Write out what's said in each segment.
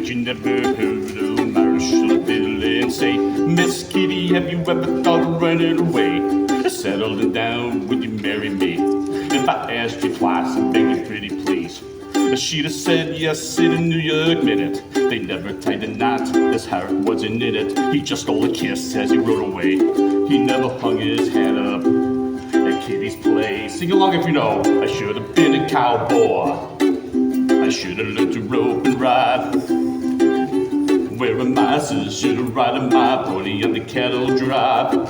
you never heard of Marshall Dillon say, Miss Kitty, have you ever thought of running away? Settling down, would you marry me? If I asked you twice and begged you pretty please, she'd have said yes in a New York minute. They never tied a knot, his heart wasn't in it. He just stole a kiss as he rode away. He never hung his hat up at Kitty's place. Sing along if you know. I should have been a cowboy. I should have learned to rope and ride. Wearing mices, should have ridden my pony on the cattle drive.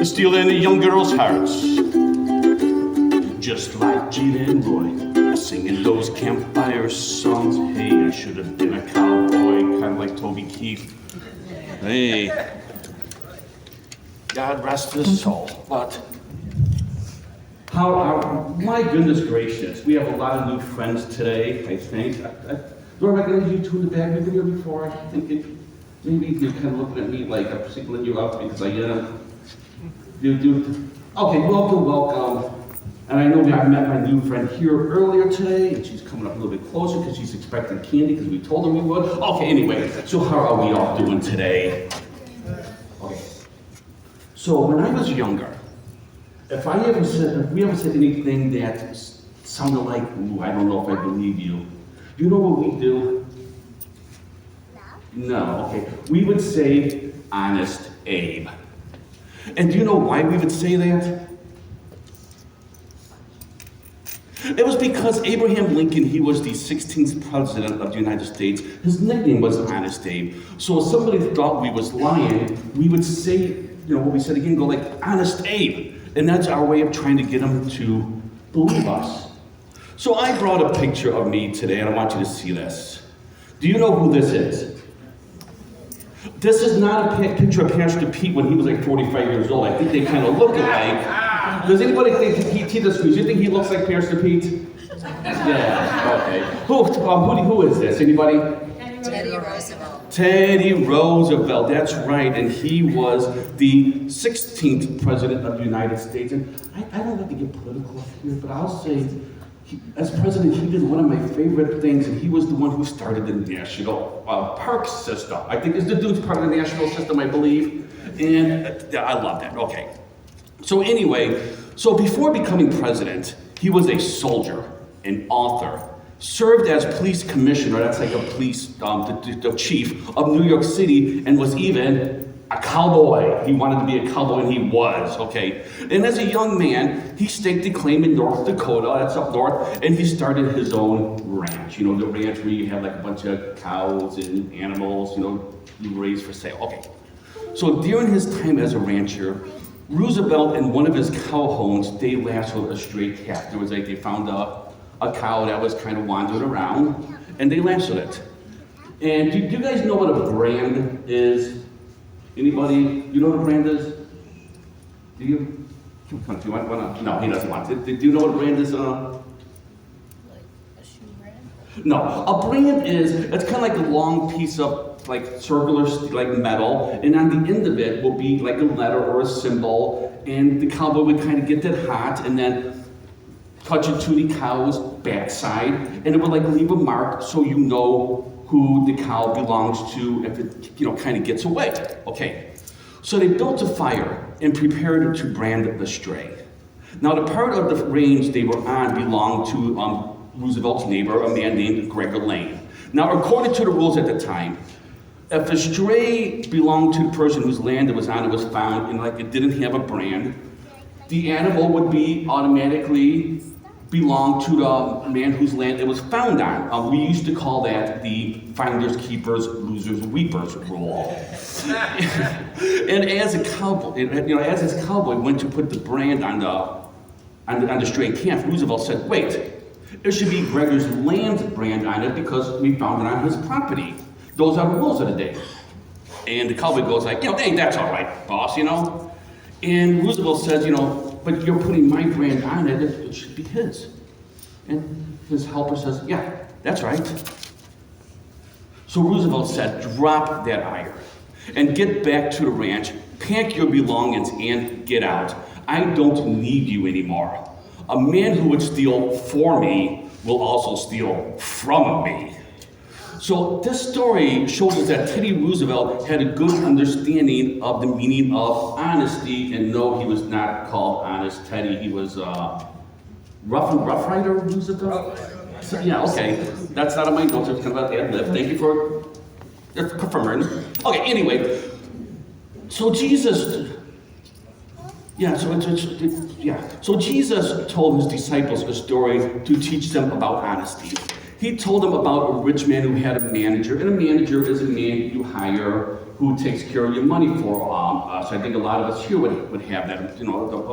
Stealing a young girl's hearts, just like Gene and Roy, singing those campfire songs. Hey, I should have been a cowboy, kind of like Toby Keith. Hey, God rest his soul. But my goodness gracious, we have a lot of new friends today, I think. Do I recognize you two in the back? You've been here before. I think maybe you're kind of looking at me like I'm singling you up because I am. Okay, welcome. And I know I met my new friend here earlier today, and she's coming up a little bit closer because she's expecting candy because we told her we would. Okay, anyway, so how are we all doing today? Okay. So when I was younger, if we ever said anything that sounded like, ooh, I don't know if I believe you, do you know what we do? No, okay. We would say, Honest Abe. And do you know why we would say that? It was because Abraham Lincoln, he was the 16th president of the United States. His nickname was Honest Abe. So if somebody thought we was lying, we would say, what we said again, go like, Honest Abe. And that's our way of trying to get them to believe us. So I brought a picture of me today, and I want you to see this. Do you know who this is? This is not a picture of Pastor Pete when he was like 45 years old. I think they kind of look alike. Does anybody think do you think he looks like Pastor Pete? Yeah, okay. Who is this? Anybody? Teddy Roosevelt. Teddy Roosevelt, that's right. And he was the 16th president of the United States. And I don't like to get political here, but I'll say, as president, he did one of my favorite things, and he was the one who started the national park system. I think it's the dude's part of the national system, I believe, and I love that. Okay. So anyway, before becoming president, he was a soldier, an author, served as police commissioner, that's like a police, the chief of New York City, and was even a cowboy. He wanted to be a cowboy, and he was, okay? And as a young man, he staked a claim in North Dakota, that's up north, and he started his own ranch. The ranch where you have like a bunch of cows and animals, you raise for sale. Okay. So during his time as a rancher, Roosevelt and one of his cow homes, they lassoed a stray cat. They found a cow that was kind of wandering around, and they lassoed it. And do you guys know what a brand is? Anybody? You know what a brand is? Do you? Do you want to? No, he doesn't want it. Do you know what a brand is? Like a shoe brand? No, a brand it's kind of like a long piece of like circular like metal, and on the end of it will be like a letter or a symbol, and the cowboy would kind of get that hot and then touch it to the cow's backside, and it would like leave a mark so you know who the cow belongs to if it kind of gets away. Okay, so they built a fire and prepared to brand the stray. Now the part of the range they were on belonged to Roosevelt's neighbor, a man named Gregor Lane. Now according to the rules at the time, if a stray belonged to the person whose land it was on, it was found, and like it didn't have a brand, the animal would be automatically belong to the man whose land it was found on. We used to call that the finders, keepers, losers, weepers rule. And as a cowboy, as his cowboy went to put the brand on the stray calf, Roosevelt said, "Wait, it should be Gregor's land brand on it because we found it on his property. Those are the rules of the day." And the cowboy goes like, "Hey, that's all right, boss, And Roosevelt says, "But you're putting my brand on it, it should be his." And his helper says, "Yeah, that's right." So Roosevelt said, "Drop that iron and get back to the ranch, pack your belongings and get out. I don't need you anymore. A man who would steal for me will also steal from me." So this story shows us that Teddy Roosevelt had a good understanding of the meaning of honesty, and no, he was not called Honest Teddy. He was Rough Rider Roosevelt? So, yeah, okay. That's not on my notes. It's kind of an ad lib. Thank you for confirming. Okay, anyway. So Jesus... So Jesus told his disciples a story to teach them about honesty. He told them about a rich man who had a manager, and a manager is a man you hire who takes care of your money for us. I think a lot of us here would have that, a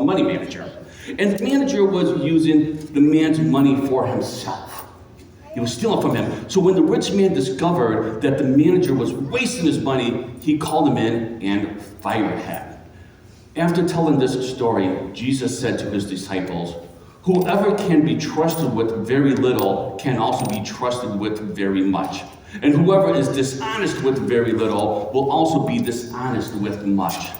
money manager. And the manager was using the man's money for himself. He was stealing from him. So when the rich man discovered that the manager was wasting his money, he called him in and fired him. After telling this story, Jesus said to his disciples, "Whoever can be trusted with very little can also be trusted with very much. And whoever is dishonest with very little will also be dishonest with much."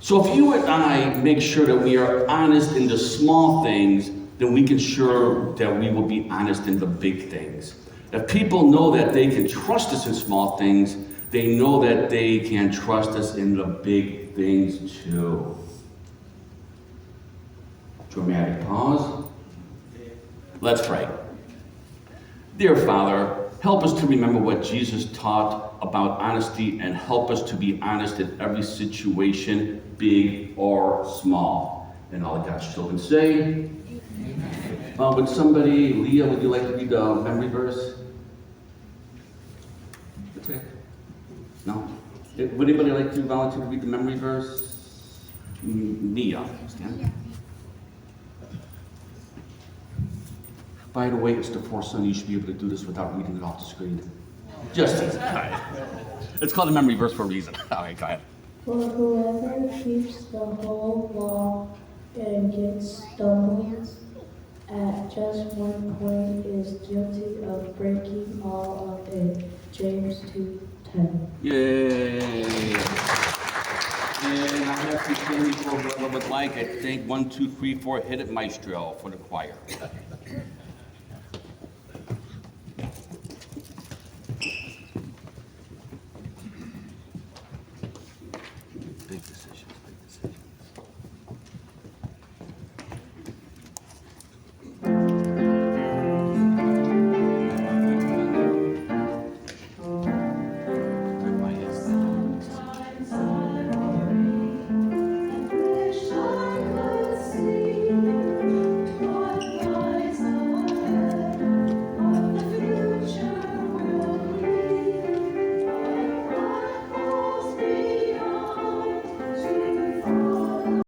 So if you and I make sure that we are honest in the small things, then we can sure that we will be honest in the big things. If people know that they can trust us in small things, they know that they can trust us in the big things too. Dramatic pause. Let's pray. Dear Father, help us to remember what Jesus taught about honesty and help us to be honest in every situation, big or small. And all of God's children say, would somebody, Leah, would you like to read the memory verse? Okay. No? Would anybody like to volunteer to read the memory verse? Mia. Stand. By the way, it's the fourth Sunday. You should be able to do this without reading it off the screen. Just all right. It's called a memory verse for a reason. All right, go ahead. For whoever keeps the whole law and gets stumbled at just one point is guilty of breaking all of it. James 2:10. Yay! And I have to stand for whoever would like. I think 1, 2, 3, 4, hit it, maestro, for the choir.